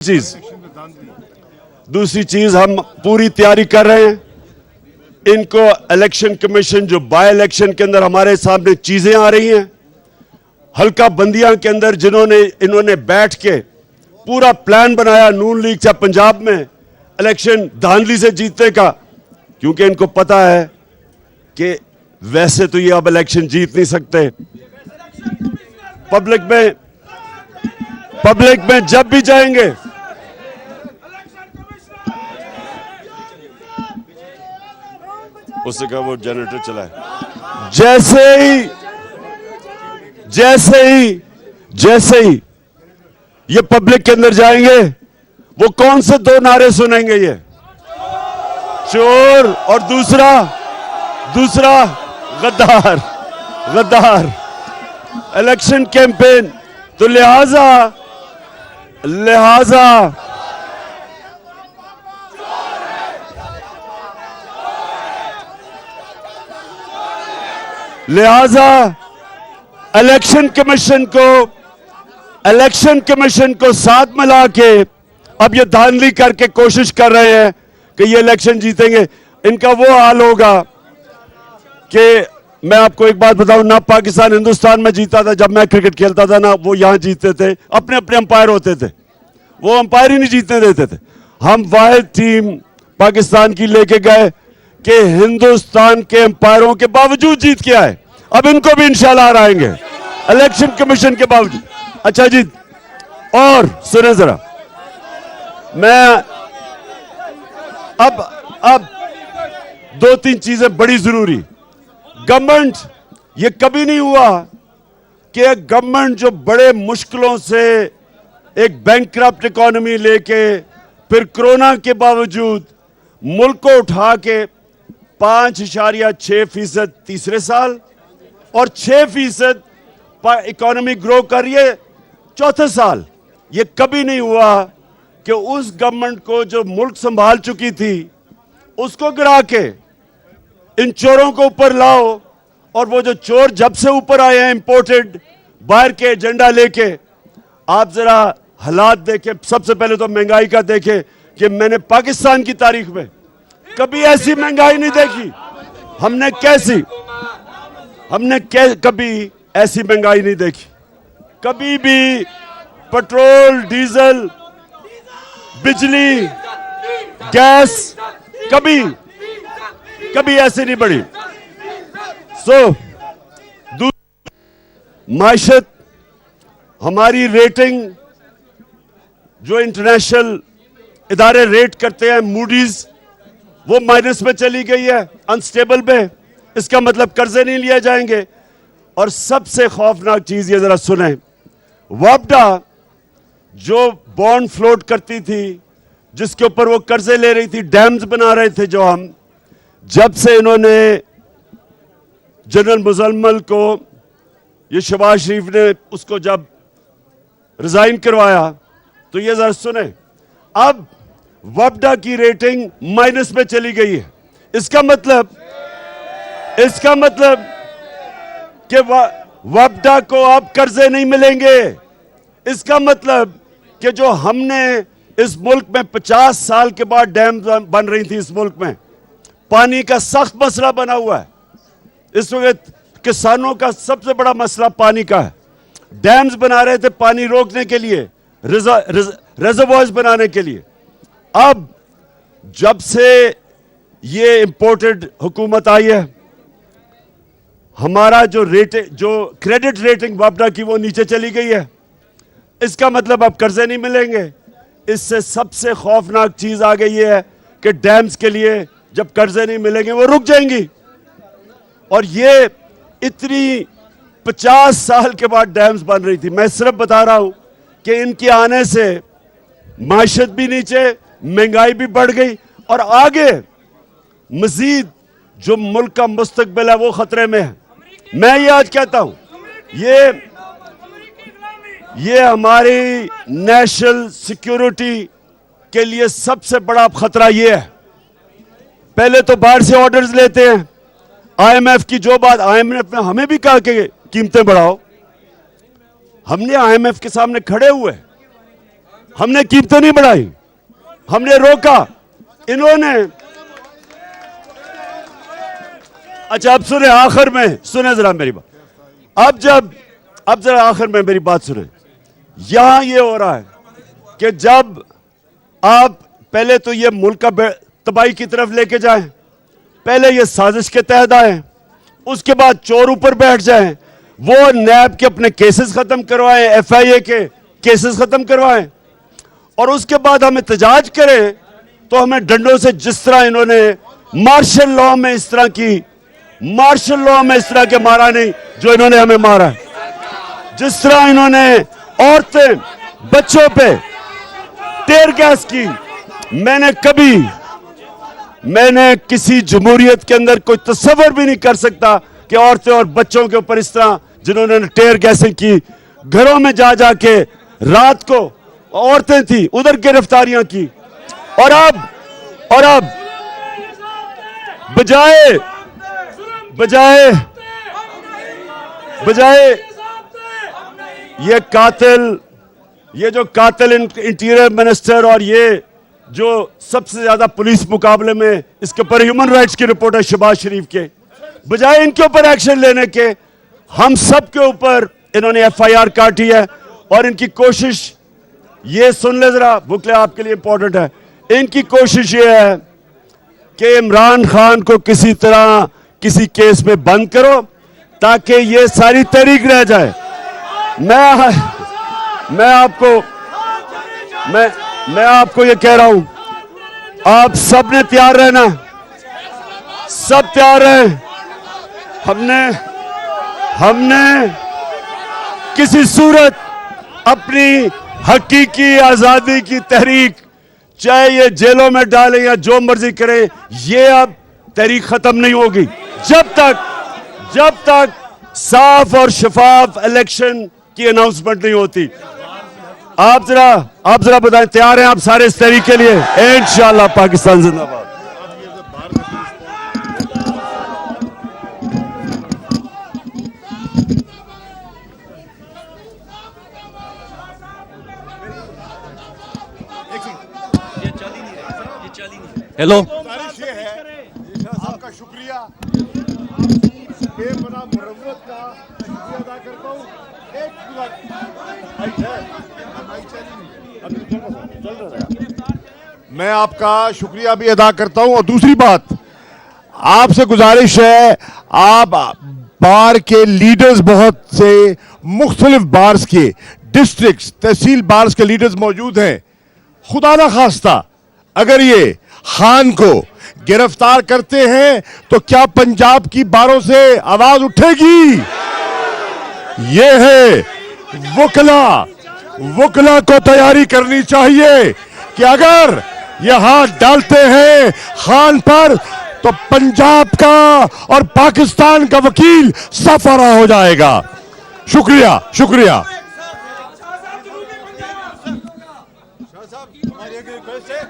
चीज दूसरी चीज हम पूरी तैयारी कर रहे हैं। इनको इलेक्शन कमीशन जो बाय इलेक्शन के अंदर हमारे सामने चीजें आ रही हैं, हल्का बंदियां के अंदर इन्होंने बैठ के पूरा प्लान बनाया नून लीग चाहे पंजाब में इलेक्शन धांधली से जीतने का, क्योंकि इनको पता है कि वैसे तो ये अब इलेक्शन जीत नहीं सकते। पब्लिक में जब भी जाएंगे उससे कहा वो जनरेटर चला है। जैसे ही ये पब्लिक के अंदर जाएंगे वो कौन से दो नारे सुनेंगे, ये चोर और दूसरा गद्दार इलेक्शन कैंपेन। तो लिहाजा इलेक्शन कमीशन को साथ मिला के अब ये धांधली करके कोशिश कर रहे हैं कि ये इलेक्शन जीतेंगे। इनका वो हाल होगा कि मैं आपको एक बात बताऊं, ना पाकिस्तान हिंदुस्तान में जीता था जब मैं क्रिकेट खेलता था, ना वो यहां जीतते थे, अपने अपने अंपायर होते थे, वो अंपायर ही नहीं जीतने देते थे। हम वाहिद टीम पाकिस्तान की लेके गए कि हिंदुस्तान के अंपायरों के बावजूद जीत के आए। अब इनको भी इंशाल्लाह हराएंगे इलेक्शन कमीशन के बावजूद। अच्छा जी, और सुने जरा, मैं अब दो तीन चीजें बड़ी जरूरी। गवर्नमेंट, ये कभी नहीं हुआ कि गवर्नमेंट जो बड़े मुश्किलों से एक बैंकक्रप्ट इकोनॉमी लेके फिर कोरोना के बावजूद मुल्क को उठा के 5.6% तीसरे साल और 6% इकोनॉमी ग्रो कर रही है चौथे साल। ये कभी नहीं हुआ कि उस गवर्नमेंट को जो मुल्क संभाल चुकी थी उसको गिरा के इन चोरों को ऊपर लाओ। और वो जो चोर जब से ऊपर आए हैं इंपोर्टेड बाहर के एजेंडा लेके, आप जरा हालात देखें। सबसे पहले तो महंगाई का देखें कि मैंने पाकिस्तान की तारीख में कभी ऐसी महंगाई नहीं देखी। कभी ऐसी महंगाई नहीं देखी। कभी भी पेट्रोल, डीजल, बिजली, गैस कभी ऐसे नहीं बढ़ी। माइशत, हमारी रेटिंग जो इंटरनेशनल इदारे रेट करते हैं, मूडीज, वो माइनस में चली गई है, अनस्टेबल पे। इसका मतलब कर्जे नहीं लिए जाएंगे। और सबसे खौफनाक चीज ये जरा सुने, वापडा जो बॉन्ड फ्लोट करती थी, जिसके ऊपर वो कर्जे ले रही थी, डैम्स बना रहे थे जो हम, जब से इन्होंने जनरल मुजम्मल को, ये शहबाज शरीफ ने उसको जब रिजाइन करवाया, तो ये जरा सुने, अब वापडा की रेटिंग माइनस में चली गई है। इसका मतलब कि वापडा को अब कर्जे नहीं मिलेंगे। इसका मतलब कि जो हमने इस मुल्क में 50 साल के बाद डैम बन रही थी, इस मुल्क में पानी का सख्त मसला बना हुआ है। इस वक्त किसानों का सबसे बड़ा मसला पानी का है। डैम्स बना रहे थे पानी रोकने के लिए, रिजर्वॉयर्स बनाने के लिए। अब जब से ये इंपोर्टेड हुकूमत आई है, हमारा जो क्रेडिट रेटिंग वापडा की वो नीचे चली गई है। इसका मतलब अब कर्जे नहीं मिलेंगे। इससे सबसे खौफनाक चीज आ गई है कि डैम्स के लिए जब कर्जे नहीं मिलेंगे वो रुक जाएंगी। और ये इतनी 50 साल के बाद डैम्स बन रही थी। मैं सिर्फ बता रहा हूं कि इनके आने से माइशत भी नीचे, महंगाई भी बढ़ गई, और आगे मजीद जो मुल्क का मुस्तकबिल है वो खतरे में है। मैं ये आज कहता हूं, ये हमारी नेशनल सिक्योरिटी के लिए सबसे बड़ा खतरा ये है। पहले तो बाहर से ऑर्डर्स लेते हैं, आईएमएफ की जो बात, आईएमएफ ने हमें भी कहा कि कीमतें बढ़ाओ, हमने आईएमएफ के सामने खड़े हुए हमने कीमतें नहीं बढ़ाई, हमने रोका। इन्होंने अच्छा अब सुने, आखिर में सुने जरा मेरी बात। अब जरा आखिर में मेरी बात सुने। यहां ये हो रहा है कि जब आप पहले तो ये मुल्क का तबाही की तरफ लेके जाएं, पहले ये साजिश के तहत आए, उसके बाद चोर ऊपर बैठ जाएं, वो नैब के अपने केसेस खत्म करवाएं, एफआईए के केसेस खत्म करवाएं, और उसके बाद हम एहतजाज करें तो हमें डंडों से, जिस तरह इन्होंने मार्शल लॉ में इस तरह के मारा नहीं जो इन्होंने हमें मारा है, जिस तरह इन्होंने औरतें बच्चों पे टेयर गैस की। मैंने किसी जमहूरियत के अंदर कोई तस्वर भी नहीं कर सकता कि औरतें और बच्चों के ऊपर इस तरह जिन्होंने टेयर गैसें की, घरों में जा जाके रात को औरतें थी उधर गिरफ्तारियां की। और अब बजाय ये जो कातिल इंटीरियर मिनिस्टर और ये जो सबसे ज्यादा पुलिस मुकाबले में इसके ऊपर ह्यूमन राइट्स की रिपोर्ट है शहबाज शरीफ के, बजाय इनके ऊपर एक्शन लेने के हम सब के ऊपर इन्होंने एफआईआर काटी है। और इनकी कोशिश, ये सुन ले जरा, बुकले आपके लिए इंपॉर्टेंट है, इनकी कोशिश ये है कि इमरान खान को किसी तरह किसी केस में बंद करो ताकि ये सारी तहरीक रह जाए। मैं आपको ये कह रहा हूं, आप सब ने तैयार रहना, सब तैयार हैं। हमने किसी सूरत अपनी हकीकी आजादी की तहरीक, चाहे ये जेलों में डालें या जो मर्जी करें, ये अब तहरीक खत्म नहीं होगी जब तक साफ और शफाफ इलेक्शन की अनाउंसमेंट नहीं होती। आप जरा बताएं, तैयार हैं आप सारे इस तहरीक के लिए? इंशाअल्लाह पाकिस्तान जिंदाबाद। हेलो, आपका शुक्रिया, बेपनाह मुरव्वत का शुक्रिया अदा करता हूँ। मैं आपका शुक्रिया भी अदा करता हूँ। और दूसरी बात, आपसे गुजारिश है, आप बार के लीडर्स, बहुत से मुख्तलिफ बार्स के डिस्ट्रिक्ट्स, तहसील बार्स के लीडर्स मौजूद हैं। खुदा ना खास्ता अगर ये खान को गिरफ्तार करते हैं तो क्या पंजाब की बारों से आवाज उठेगी? ये है वकला को तैयारी करनी चाहिए कि अगर ये हाथ डालते हैं खान पर तो पंजाब का और पाकिस्तान का वकील सफारा हो जाएगा। शुक्रिया। शाह साहब, हमारी एक रिक्वेस्ट है।